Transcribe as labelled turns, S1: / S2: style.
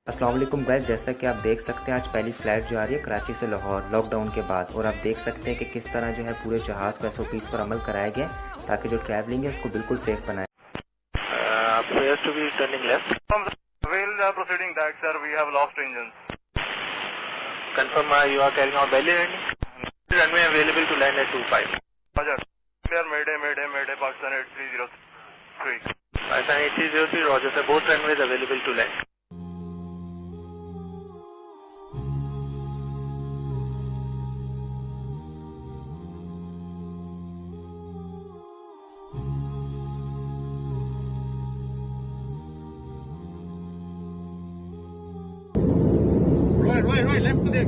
S1: अस्सलाम वालेकुम गाइस, जैसा कि आप देख सकते हैं आज पहली फ़्लाइट जो आ रही है कराची से लाहौर लॉक डाउन के बाद, और आप देख सकते हैं कि किस तरह जो है पूरे जहाज़ को SOPs पर अमल कराया गया है ताकि जो ट्रैवलिंग है उसको बिल्कुल सेफ बनाए।
S2: Appears to be turning left.
S3: We'll proceeding that, sir. We have lost engines.
S2: Confirm you are carrying out belly landing. Runway available to land at 25.
S3: Roger. Clear, Mayday, Pakistan 8303.
S2: Pakistan 8303, Roger sir. Both runways available to land.
S4: Right, left को देख।